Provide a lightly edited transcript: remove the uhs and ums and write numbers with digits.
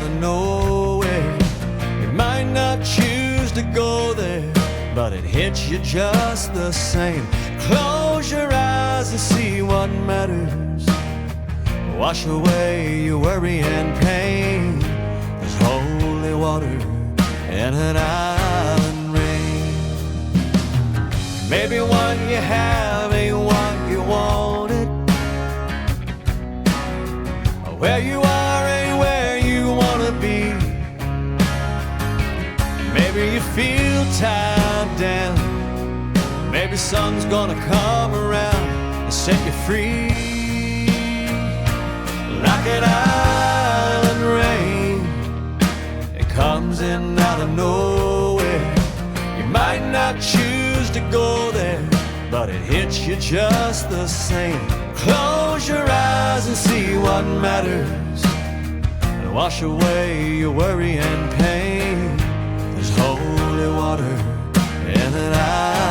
out of nowhere. You might not choose to go there, but it hits you just the same. Close your eyes and see what matters. Wash away your worry and pain. There's holy water and an island rain. Maybe what you have ain't what you wanted. Where you are ain't where you wanna be. Maybe you feel tied down. Maybe sun's gonna come around and set you free. Like an island rain, it comes in out of nowhere. You might not choose to go there, but it hits you just the same. Close your eyes and see what matters, and wash away your worry and pain. There's holy water and an island